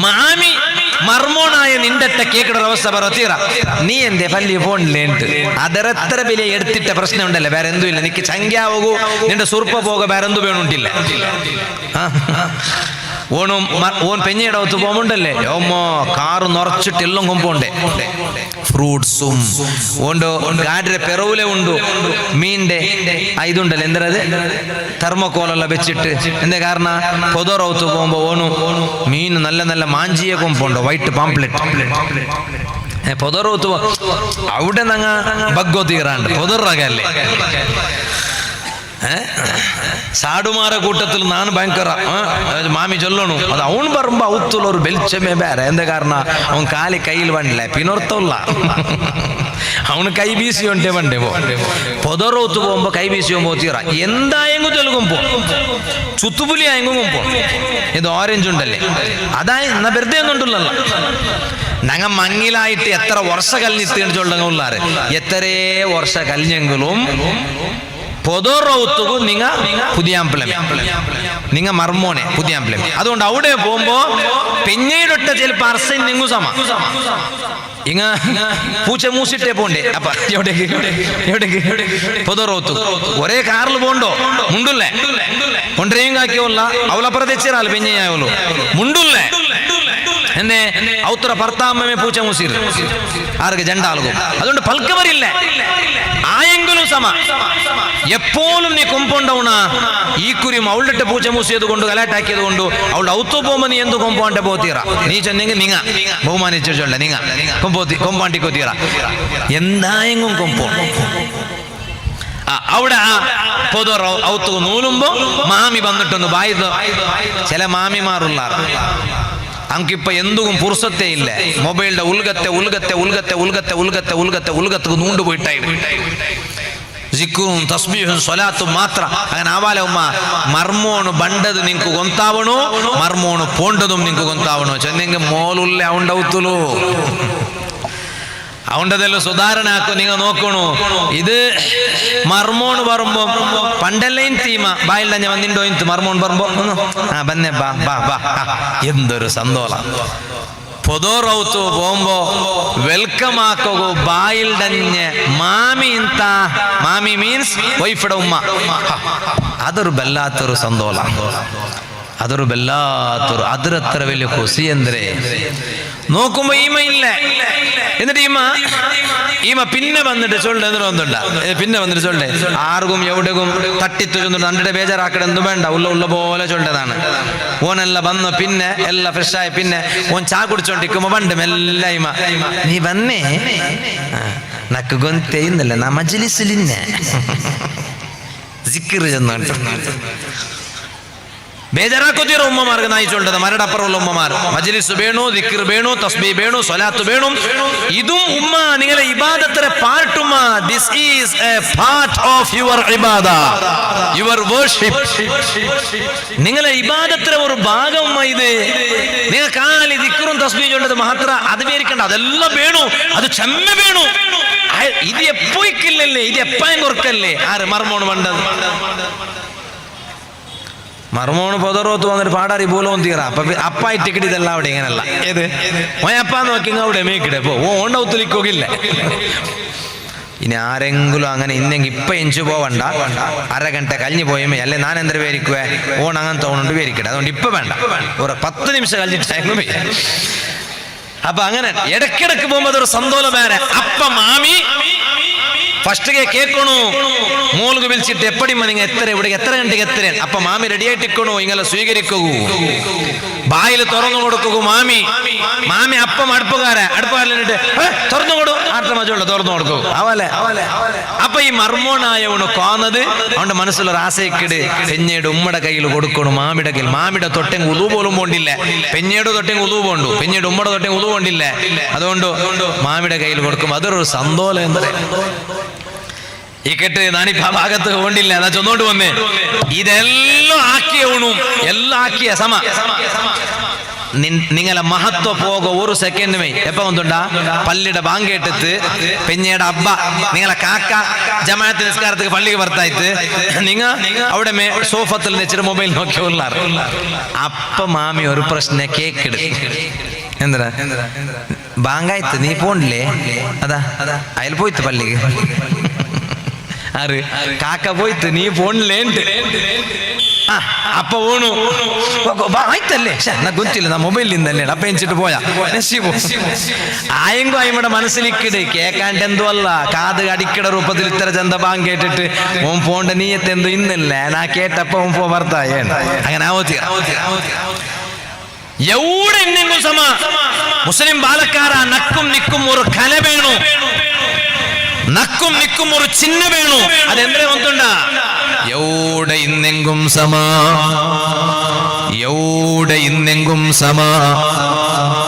മാമി മർമോണായ നിന്റെ കേക്കട അവസ്ഥ പറത്തീറ നീ എന്തേ പല്ലി ഫോണിലേട്ട് ಅದರತ್ರ ಬೆಲೆ എടുത്തിട്ട പ്രശ്നം ഉണ്ടല്ലേ വേറെ എന്തും ഇല്ല നിക്ക് ചങ്ക്യാവൂ നിന്റെ സുർപ്പ പോക വേറെ എന്തു വേണുണ്ടില്ല ഓണും ഓൻ പെഞ്ഞയുടെ ഒത്തു പോകുമ്പോണ്ടല്ലേ ഓമോ കാറ് നിറച്ചിട്ട് എല്ലാം കൊമ്പോണ്ടേ ഫ്രൂട്ട്സും ഓണ്ടോ ഗാഡിയുടെ പെറവുലെ ഉണ്ടു മീൻ്റെ ഇതുണ്ടല്ലോ എന്തരത് തെർമോക്കോലെല്ലാം വെച്ചിട്ട് എന്താ കാരണം പൊതറൗത്ത് പോകുമ്പോ ഓണു മീൻ നല്ല നല്ല മാഞ്ചിയെ കൊമ്പോണ്ടോ വൈറ്റ് പാംപ്ലെറ്റ് പൊതറൗത്ത് അവിടെ നങ്ങ ബഗ്ഗോ തീറാണ്ട് പൊതറകല്ലേ സാടുമാര കൂട്ടത്തിൽ ನಾನು ಭಯಂಕರ ಮಾಮಿ ಚೊಲ್ಲೋಣು ಅದು ಅವನು ಬರಂಬ ಅವತ್ತಲ್ಲ ಅವ್ರು ಬೆಲ್ಚಮೆ ಬೇರೆ ಎಂದ ಕಾರಣ ಅವನ್ ಕಾಲಿ ಕೈಲಿ ಬಂಡ್ಲ ಪಿನೋರ್ತಲ್ಲ ಅವನು ಕೈ ಬೀಸಿ ಉಂಟೆ ಬಂಡೆ പൊതറൗത്ത് പോകുമ്പോ കൈ വീശി പോകുമ്പോ തീറ എന്തായെങ്കും തെലുകുമ്പോ ചുത്തുപുലി ആയെങ്കും കുമ്പോ ഇത് ഓറഞ്ച് ഉണ്ടല്ലേ അതായി എന്നാ വെറുതെ ഒന്നുണ്ടല്ലോ ഞങ്ങ മങ്ങിലായിട്ട് എത്ര വർഷ കലിഞ്ഞിട്ട് ചൊല്ലങ്ങുള്ളാറ് എത്രേ വർഷ കലിഞ്ഞെങ്കിലും പൊതറൗത്തുകു നിങ്ങ പുതിയാമ്പിളമേ നിങ്ങ മർമോനെ പുതിയാമ്പിളമേ അതുകൊണ്ട് അവിടെ പോകുമ്പോ പെഞ്ഞയിടൊട്ട ചിലപ്പോ അർസൻ നിങ്ങു സമ ഇങ്ങ പൂച്ച മൂസിട്ടേ പോണ്ടേ അപ്പ എവിടേക്ക് പൊതറൗത്തു ഒരേ കാറിൽ പോണ്ടോ മുണ്ടുല്ലേ കൊണ്ടേയും കാക്കിയോല്ല അവളപ്പുറം തെച്ചിറാല് പെഞ്ഞയായോളൂ മുണ്ടുല്ലേ എന്നെ ഔത്ര ഭർത്താമ്മേ പൂച്ച മൂസിർ ആർക്ക് ജണ്ടാളും അതുകൊണ്ട് പൽക്കവരില്ല ആയെങ്കിലും സമ എപ്പോഴും നീ കൊമ്പുണ്ടവണ ഈ കുരിയും അവളുടെ പൂച്ച മൂസിയത് കൊണ്ട് കലാട്ടാക്കിയത് കൊണ്ട് അവളുടെ ഔത്തു പോകുമ്പോ നീ എന്ത് കൊമ്പോണ്ടെ പോത്തീറ നീ ചെന്നെങ്കിൽ നിങ്ങ ബഹുമാനിച്ചോണ്ട നിങ്ങ കൊമ്പാണ്ടിക്കോ തീറ എന്തായെങ്കും കൊമ്പോ അവിടെ പൊതു ഔത്തു നൂലുമ്പോ മാമി വന്നിട്ടൊന്ന് ബായത് ചില മാമിമാറുള്ള അങ്കിപ്പ എന്തും പുറസത്തേ ഇല്ല മൊബൈലിന്റെ ഉൽഗത്തെ നൂണ്ടുപോയിട്ടായി ജിക്റും തസ്ബീഹും സ്വലാത്തും മാത്രം അങ്ങനെ ആവാല ഉമ്മ മർമോണ് ബണ്ടത് നിങ്ങക്ക് ഗൊന്താവണോ മർമോണ് പോണ്ടതും നിങ്ങക്ക് ഗൊന്താവണോ ചെന്നെങ്കിൽ മോലുള്ള അവണ്ടൗത്തുലു അവണ്ടതെല്ലാം സുധാരണ ആക്കും നിങ്ങൾ നോക്കണു ഇത് മർമോണ് പറയുമ്പോ പണ്ടെല്ലാം തീമ ബായില്ല ഞാൻ വന്നിണ്ടോ ഇന്ന് മർമോൺ പറയുമ്പോ ബന്നെ ബാ ബാ ബാ എന്തൊരു സന്തോഷം പൊതോറൗത്തു പോകുമ്പോ വെൽക്കം ആക്കോ ബായിൽഡഞ്ഞ് മാമി ಇಂತ മാമി മീൻസ് വൈഫിടെ ഉമ്മ അതൊരു വല്ലാത്തൊരു സന്തോഷം അതൊരു വല്ലാത്തൊരു അതിരത്ര വലിയ ಖುಷಿ ಅಂದ್ರೆ നോക്കുമ്പോ ഈമ ഇല്ല എന്നിട്ട് ഈമ പിന്നെ വന്നിട്ട് ചൊല്ലെ എന്തുണ്ടാ പിന്നെ വന്നിട്ട് ചൊല്ലെ ആർക്കും എവിടെയും തട്ടിത്തു ചൊന്നിട്ട് നണ്ടിടെ ബേജാറാക്കട എന്തും വേണ്ട ഉള്ള പോലെ ചൊല്ലതാണ് ഓനെല്ലാം വന്നു പിന്നെ എല്ലാം ഫ്രഷായി പിന്നെ ഓൻ ചാ കുടിച്ചോണ്ടിരിക്കുമ്പോ പണ്ട് മെല്ല ഈമ നീ വന്നേ നക്ക് ഗൊന്തേന്നല്ല നാ മജ്ലിസിലിന്നെ സിക്കിറ് ചെന്നു ಬೇಜಾರಾಕೋತೀರ ಉಮ್ಮಮಾರ್ಗ ನಾಯಿ ಚೊಲ್ಟದ ಮರಡಪ್ಪರಲ್ಲ ಉಮ್ಮಮಾರ್ ಮಜ್ಲಿಸ್ ಬೇಣು ದಿಕ್ರ್ ಬೇಣು ತಸ್ಬೀ ಬೇಣು സ്വലാത്ത് ಬೇಣು ഇതും ഉമ്മ നിങ്ങളെ ഇബാദത്തിന്റെ പാർട്ട് ഉമ്മ this is a part of your ഇബാദ യുവർ വർഷിപ്പ് നിങ്ങളെ ഇബാദത്തിന്റെ ഒരു ഭാഗം ഉമ്മ ഇത് നിങ്ങൾ കാലി ദിക്റും തസ്ബീ ചൊല്ലത് മാത്ര അത് വേരിക്കണ്ട അതെല്ലാം വേണു അത് ചെമ്മ വേണു ഇത് എപ്പോയിക്കില്ലല്ലേ ഇത് എപ്പായും കുറക്കല്ലേ ആര് മർമോണ് വേണ്ടത് മർമോണ് പൊതറോത്ത് വന്നിട്ട് പാടാറി പോലും തീറ അപ്പായി ടിക്കറ്റ് ഇതെല്ലാം അവിടെ ഇങ്ങനല്ല ഏത് അപ്പ നോക്കി അവിടെ മേക്കിടെ പോ ഓണ്ടൗത്തിലിക്കോകില്ല ഇനി ആരെങ്കിലും അങ്ങനെ ഇന്നെങ്കിൽ ഇപ്പൊ എഞ്ചു പോവണ്ട അരഗಂಟೆ കഴിഞ്ഞു പോയമേ അല്ലെ ഞാൻ എന്തൊരു പേരിക്കുവേ ഓൺ അങ്ങനത്തെ ഓണുണ്ട് പേരിക്കട്ടെ അതുകൊണ്ട് ഇപ്പൊ വേണ്ട ഒരു 10 നിമിഷം കഴിഞ്ഞിട്ട് അപ്പൊ അങ്ങനെ ഇടക്കിടക്ക് പോകുമ്പോ അതൊരു സന്തോഷം വേറെ അപ്പ മാമി ഫസ്റ്റ് കേൾക്കണു മോൾക്ക് വിളിച്ചിട്ട് എപ്പടിമ്മ നിങ്ങൾ എത്ര ഗಂಟೆಗೆ എത്ര അപ്പൊ മാമി റെഡി ആയിട്ടിക്കണു ഇങ്ങനെ സ്വീകരിക്കൂ ബായിൽ തുറന്നു കൊടുക്കൂ മാമി അപ്പം അടുപ്പുകാരനിട്ട് തുറന്നു കൊടു ആട്ട മജുള്ള തുറന്നു കൊടുക്കൂ അവലെ അപ്പൊ ഈ മർമോണായവണ് കോന്നത് അവന്റെ മനസ്സിലൊരു ആശയക്കിട് പെഞ്ഞയുടെ ഉമ്മയുടെ കയ്യിൽ കൊടുക്കണു മാമിയുടെ കയ്യിൽ മാമിയുടെ തൊട്ടെങ്കിൽ ഉളു പോലും പോണ്ടില്ല പെഞ്ഞയുടെ തൊട്ടെങ്കിൽ ഉളു പോണ്ടു പെഞ്ഞയുടെ ഉമ്മയുടെ തൊട്ടെങ്കിൽ ഉളു പോണ്ടില്ല അതുകൊണ്ട് മാമിയുടെ കയ്യിൽ കൊടുക്കും അതൊരു സന്തോഷം എന്താ ഈ കെട്ട് ഞാനിപ്പോ ആ ഭാഗത്ത് കൊണ്ടില്ല എന്നാ ചൊന്നോണ്ട് വന്നേ ഇതെല്ലാം ആക്കിയ ഊണും എല്ലാം ആക്കിയ സമ നിങ്ങളെ മഹത്വ പോക ഒരു സെക്കൻഡ് മേ എപ്പ വന്നുണ്ടാ പള്ളിയുടെ ബാങ്കേട്ടത്ത് പെഞ്ഞയുടെ അബ്ബ നിങ്ങളെ കാക്ക ജമാഅത്ത് നിസ്കാരത്തിന് പള്ളിക്ക് ഭർത്തായിട്ട് നിങ്ങ അവിടെ സോഫത്തിൽ വെച്ചിട്ട് മൊബൈൽ നോക്കി ഉള്ളാറ് അപ്പ മാമി ഒരു പ്രശ്നം കേക്കിട് എന്താ ബാങ്കായത്ത് നീ പോണില്ലേ അതാ അയൽ പോയിത്ത് പള്ളിക്ക് ആറ് കാക്ക പോയിത്ത് നീ പോണില്ലേണ്ട് അപ്പ ഓണു ആയിത്തല്ലേ എന്നാ ഗുന്തില്ല നാ മൊബൈലിൽ നിന്നല്ലേ അപ്പ എഞ്ചിട്ട് പോയാ ആയെങ്കും അയ്മയുടെ മനസ്സിലിക്കിട് കേക്കാണ്ട് എന്തോ അല്ല കാത് അടിക്കട രൂപത്തിൽ ഇത്ര ചന്ത ബാങ്ക് കേട്ടിട്ട് ഓൻ പോണ്ട നീയത്ത് എന്തോ ഇന്നല്ലേ നാ കേട്ടപ്പ ഓൻ പോ ഭർത്തായ അങ്ങനെ ആവത്തി എവിടെ എന്നെങ്കും സമ മുസ്ലിം ബാലക്കാര നക്കും നിക്കും ഒരു കല വേണു നക്കും നിക്കും ഒരു ചിഹ്ന വേണു അതെന്തേ വന്നുണ്ട എവിടെ ഇന്നെങ്കും സമ എവിടെ ഇന്നെങ്കും സമ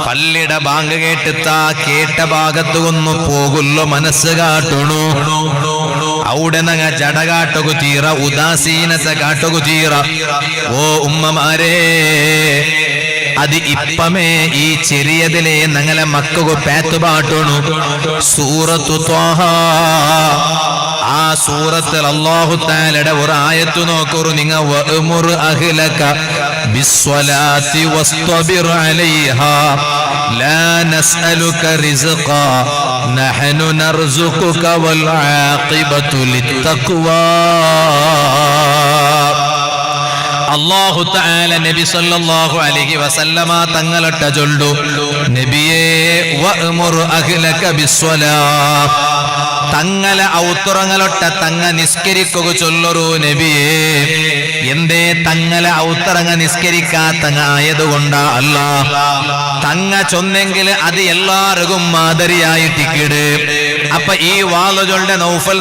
പള്ളിയുടെ ബാങ്ക് കേട്ടുത്താ കേട്ട ഭാഗത്ത് ഒന്നു പോകുല്ലോ മനസ്സ് കാട്ടണു അവിടെ നങ്ങ ജട കാട്ടുകു തീറ ഉദാസീനത കാട്ടുകു തീറ ഓ ഉമ്മമാരേ അത് ഇപ്പമേ ഈ ചെറിയതിലെ ഞങ്ങളെ മക്കൾക്ക് പേത്തുപാട്ടണു സൂറത്തു ത്വാഹ ആ സൂറത്തിൽ അല്ലാഹു തആലയുടെ ഒരു ആയത്ത് നോക്കൂ നിങ്ങ വഅ്മുർ അഹ്ലക ബിസ്സലാത്തി വസ്തബിർ അലൈഹാ ലാ നസ്അലുക റിസ്ഖാ നഹ്നു നർസുഖുക വൽ ആഖിബതു ലിത്തഖ്വാ അല്ലാഹു തആല നബി സല്ലല്ലാഹു അലൈഹി വസല്ലമ തങ്ങളട്ട ചൊല്ലു നബിയേ വഅ്മുർ അഹ്ലക ബിസ്സലാത്ത് തങ്ങളെ ഔത്തുറങ്ങളൊട്ട തങ്ങ നിസ്കരിക്കുക ചൊല്ലൊരു നബിയേ എന്തേ തങ്ങളെ ഔത്തറങ്ങ നിസ്കരിക്കാത്തങ്ങ ആയതുകൊണ്ടാ അല്ല തങ്ങ ചൊന്നെങ്കിൽ അത് എല്ലാവർക്കും മാതരിയായിട്ടിക്കിട് അപ്പൊ ഈ വാളുകളുടെ നൗഫൽ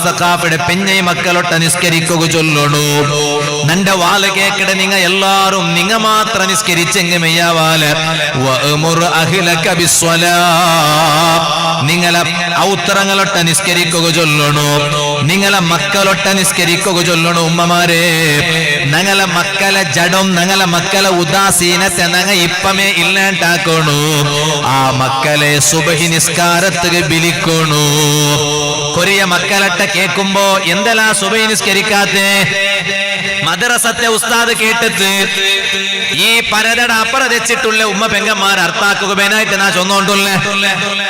സഖാഫിയുടെ പെഞ്ഞൈ മക്കളൊട്ട നിസ്കരിക്കുക ചൊല്ലണു നന്റെ വാല് കേക്കടെ നിങ്ങ എല്ലാരും നിങ്ങ മാത്രം നിസ്കരിച്ചെങ്കിൽ മെയ്യാവാല് വഅ്മുർ അഹ്ലക ബിസ്സലാത്ത് നിങ്ങളെ ഔത്തറങ്ങളൊട്ട നിസ്കരിക്കുക ചൊല്ലണു നിങ്ങളെ മക്കളൊട്ട നിസ്കരിക്കുക ചൊല്ലണു ഉമ്മമാരെ ഞങ്ങളെ മക്കളെ ജഡം ഞങ്ങളെ മക്കളെ ഉദാസീനത്തെ ഞങ്ങ ഇപ്പമേ ഇല്ലാണ്ടാക്കണു ആ മക്കളെ സുബഹി നിസ്കാരത്തിന് ബിലിക്കണു കൊറിയ മക്കളൊട്ട കേൾക്കുമ്പോ എന്തെല്ലാം സുബഹി നിസ്കരിക്കാത്തെ മദ്രസത്തെ ഉസ്താദ് കേട്ടിട്ട് ഈ പരതയുടെ അപ്പുറം വെച്ചിട്ടുള്ള ഉമ്മ പെങ്ങന്മാർ അർത്ഥാക്കുക ബേനായിട്ട് നാ ചൊന്നോണ്ടുള്ളേ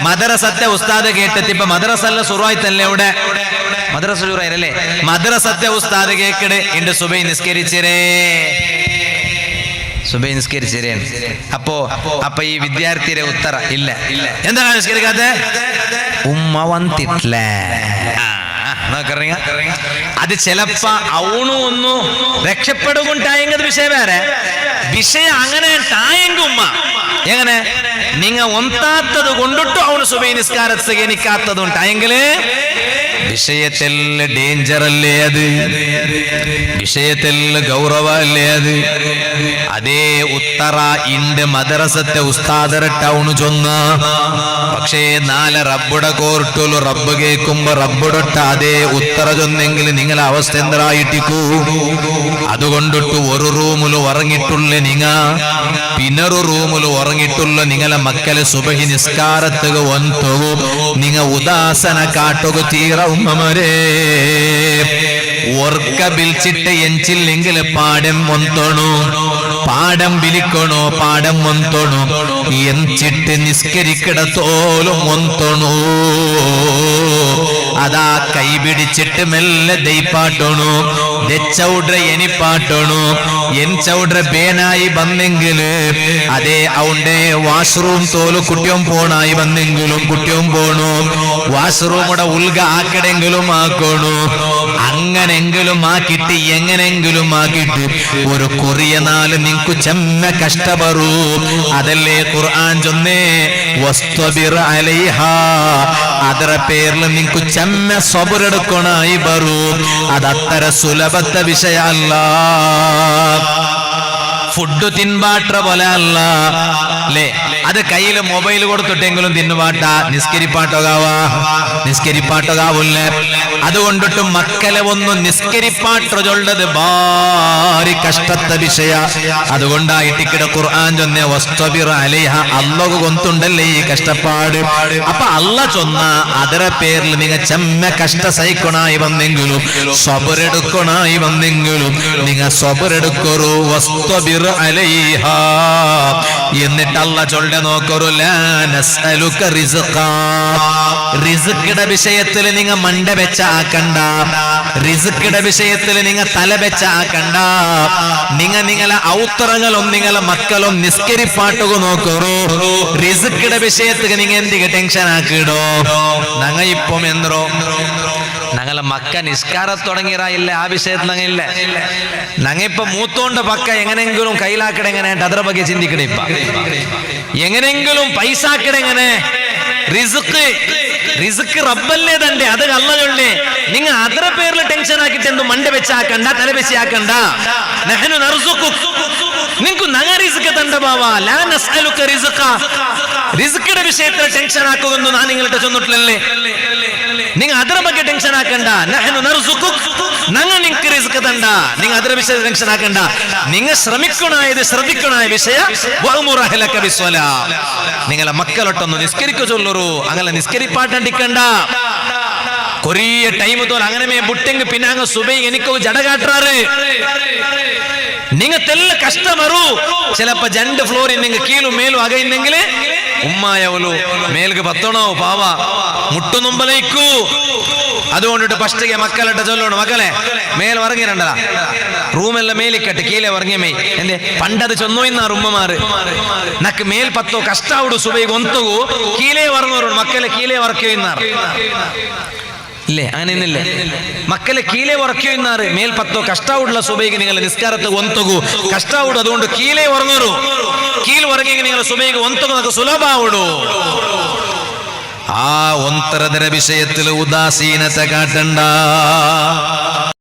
മദ്രസത്തെ ഉസ്താദ് കേട്ടിട്ട് ഇപ്പൊ മദ്രസല്ല സുറായിത്തല്ലേ ഇവിടെ മദ്രസ സുറായില്ലേ മദ്രസത്തെ ഉസ്താദ് കേക്കിട് എന്റെ സുബൈ നിസ്കരിച്ചരേ സുബൈ നിസ്കരിച്ചരേ അപ്പൊ ഈ വിദ്യാർത്ഥിയുടെ ഉത്തര ഇല്ല എന്താണ് നിസ്കരിക്കാത്തെ ഉമ്മ വന്നിട്ടില്ലേ അത് ചിലപ്പോ അവണു ഒന്നു രക്ഷപ്പെടുകൊണ്ടായെങ്കിൽ വിഷയം വേറെ വിഷയം അങ്ങനെ ടായെങ്കിൽ ഉമ്മ എങ്ങനെ നിങ്ങ ഒന്നാത്തത് കൊണ്ടിട്ടും അവന് സുബൈ നിസ്കാരത്ത് എനിക്കാത്തത് ഉണ്ടായെങ്കിൽ വിഷയത്തിൽ ഡേഞ്ചർ അല്ലേ അത് വിഷയത്തിൽ ഗൗരവല്ലേ അത് അതേ ഉത്തറ ഇണ്ട് മദ്രസത്തെ ഉസ്താദരട്ടവണു ചൊന്ന പക്ഷേ നാല് റബ്ബുടെ കോർട്ടുള്ളു റബ്ബ് കേൾക്കുമ്പോ റബ്ബുടൊട്ട അതേ ഉത്തറ ചൊന്നെങ്കിൽ നിങ്ങളെ അവസ്ഥ എന്തായിട്ടിക്കൂ അതുകൊണ്ടിട്ട് ഒരു റൂമിൽ ഉറങ്ങിട്ടുള്ള നിങ്ങ പിന്നൊരു റൂമിൽ ഉറങ്ങിട്ടുള്ള നിങ്ങളെ മക്കളെ സുബഹി നിസ്കാരത്തുക ഒൻതവും നിങ്ങ ഉദാസന കാട്ടുക തീറ ഉമ്മമാരേ ഓർക്ക ബിൽച്ചിട്ട് എഞ്ചില്ലെങ്കിൽ പാടം ഒന്തണു പാടം ബിലിക്കണോ പാടം ഒന്തണു എഞ്ചിട്ട് നിസ്കരിക്കിടത്തോലും ഒന്തണു അതാ കൈ പിടിച്ചിട്ട് മെല്ലെ ദൈപ്പാട്ടണു ദെച്ചൗഡ്ര എനിപ്പാട്ടണു എൻ ചൗഡ്ര ബേനായി വന്നെങ്കില് അതേ അവന്റെ വാഷ്റൂം തോല് കുട്ടിയും പോണായി വന്നെങ്കിലും കുട്ടിയും പോണു വാഷ്റൂമുടെ ഉൽഗ ആക്കടെങ്കിലും ആക്കണു അങ്ങനെങ്കിലും ആക്കിട്ട് എങ്ങനെങ്കിലും ആക്കിട്ട് ഒരു കൊറിയ നാല് നിങ്ങക്ക് ചെമ്മ കഷ്ടപ്പെടൂ അതല്ലേ ഖുർആൻ ചൊന്നേ വസ്തബിർ അലൈഹാ ಅದರ പേരിൽ നിങ്ങക്ക് ചെമ്മ സബറെടുക്കണായി ബറൂ അതത്ര സുലഭത്തെ വിഷയ അല്ല ഫുഡ് തിൻപാട്ര പോലെ അല്ല അല്ലേ അത് കയ്യിൽ മൊബൈൽ കൊടുത്തിട്ടെങ്കിലും തിന്നുപാട്ട നിസ്കരിപ്പാട്ടോകാവൂല്ല. അതുകൊണ്ടിട്ട് മക്കളെ ഒന്ന് നിസ്കരിപ്പാട്ടോ ചൊല്ലത് ഭാരി കഷ്ടത്തെ വിഷയ. അതുകൊണ്ടായിട്ടിക്കിട ഖുർആൻ ചൊന്നെ വസ്തബിർ അലൈഹ, അല്ലാഹു കൊണ്ടുണ്ടല്ലേ ഈ കഷ്ടപ്പാട്. അപ്പൊ അല്ല ചൊന്ന അതര പേരിൽ നിങ്ങൾ ചെമ്മ കഷ്ട സഹിക്കണായി വന്നെങ്കിലും സബറെടുക്കണായി വന്നെങ്കിലും നിങ്ങൾ സബറെടുക്കൊരു വസ്തബിർ അലൈഹ. എന്നിട്ട് അല്ല ചൊല്ല നോക്കൊരു ലാ നസ്അലുക റിസ്ഖാ, റിസ്ഖിന്റെ വിഷയത്തിൽ നിങ്ങൾ മണ്ട വെച്ച ആക്കണ്ട, റിസ്ഖിന്റെ വിഷയത്തിൽ നിങ്ങൾ തല വെച്ച ആക്കണ്ട. നിങ്ങളെ ഔത്തറങ്ങളും നിങ്ങളെ മക്കളും നിസ്കരിപ്പാട്ടുക നോക്കറോ. റിസ്ഖിന്റെ വിഷയത്തിൽ നിങ്ങൾ എന്തിಗೆ ടെൻഷൻ ആക്കിടോ. ഞങ്ങ ഇപ്പം എന്തോ ഞങ്ങളെ മക്ക നിസ്കാരം തുടങ്ങിയില്ല, ആ വിഷയത്തിൽ ഞങ്ങില്ല. ഞങ്ങ ഇപ്പൊ മൂത്തോണ്ട പക്ക എങ്ങനെങ്കിലും കയ്യിലാക്കട എങ്ങനെ ಅದರ ಬಗ್ಗೆ ചിന്തിക്കണേ. ഇപ്പ എങ്ങനെങ്കിലും പൈസ ആക്കട എങ്ങനെ. റിസ്ക് റബ്ബല്ലേ തന്റെ, അത് അള്ളയല്ലേ. നിങ്ങ ಅದರ പേരിൽ ടെൻഷൻ ആക്കിട്ട് എന്ത് മണ്ട വെച്ചാക്കണ്ട, തല വെച്ചാക്കണ്ട. നഹ്നു നർസുഖുക, നിങ്ങൾക്ക് ഞങ്ങ റിസ്ക് തണ്ട ബാവാ. ലാ നസ്അലുക റിസ്ഖ, റിസ്കിന്റെ വിഷയത്തിൽ ടെൻഷൻ ആക്കുമെന്ന് ഞാൻ നിങ്ങളുടെ ചൊന്നിട്ടില്ലല്ലേ. നിങ്ങൾ ಅದರ ಬಗ್ಗೆ ടെൻഷൻ ആക്കണ്ട. നഹ്നു നർസുഖുക, ഞങ്ങൾ നിങ്ങൾക്ക് റിസ്ക് തണ്ട, നിങ്ങൾ ಅದರ വിഷയത്തിൽ ടെൻഷൻ ആക്കണ്ട. നിങ്ങൾ ശ്രദ്ധിക്കണായ വിഷയ വഅ്മുർ അഹ്ലക ബിസ്സലാ, നിങ്ങളെ മക്കളൊട്ടൊന്ന് നിസ്കരിക്കു ചൊല്ലറു. അങ്ങനെ നിസ്കരിപ്പാട്ടണ്ടിക്കണ്ട. കൊറേ ടൈം തോൽ അങ്ങനെ ബുട്ടെങ്ക് പിന്നെ അങ്ങ് സുബൈ എനിക്കോ ജട കാട്ടാറ്. നിങ്ങത്തെല്ല കഷ്ടമರು. ചിലപ്പോ 2 ഫ്ലോറിൽ നിങ്ങൾ കീഴും മേലും അകയുന്നെങ്കിൽ ഉമ്മായവലു മേൽക്ക് പത്തണോ പാവ മുട്ടുനുമ്പലേക്കൂ. അതുകൊണ്ടിട്ട് ഫസ്റ്റിಗೆ മക്കളിട്ട് ചൊല്ലണം, മക്കളെ മേൽ ഉറങ്ങിരണ്ട, റൂമെല്ലാം മേലിക്കട്ട് കീഴെ ഉറങ്ങിയ മേ എന്റെ പണ്ടത് ചൊന്നോ ഇന്നാറ് ഉമ്മമാര്. നക്ക് മേൽ പത്തോ കഷ്ടാവുಡು സുബൈಗೆ ಒಂತಗೂ കീഴെ ഉറങ്ങോರು മക്കളെ കീഴെ ഉറക്കിയോ ഇന്നാറ് ഇല്ലേ? അങ്ങനെയൊന്നില്ലേ? മക്കളെ കീഴെ ഉറക്കിയോ ഇന്നാറ്. മേൽ പത്തോ കഷ്ടാവുടുള്ള സുബൈಗೆ നിങ്ങൾ നിസ്കാരത്തെ ಒಂತಗೂ കഷ്ടാവുಡು. അതുകൊണ്ട് കീഴെ ഉറങ്ങോರು. കീഴ് ഉറങ്ങിയെങ്കിൽ നിങ്ങൾ സുബൈಗೆ ಒಂತಗೂ നമുക്ക് സുലഭ ആവുಡು. ആ ഒന്തരതര വിഷയത്തിൽ ഉദാസീനത കാട്ടണ്ട.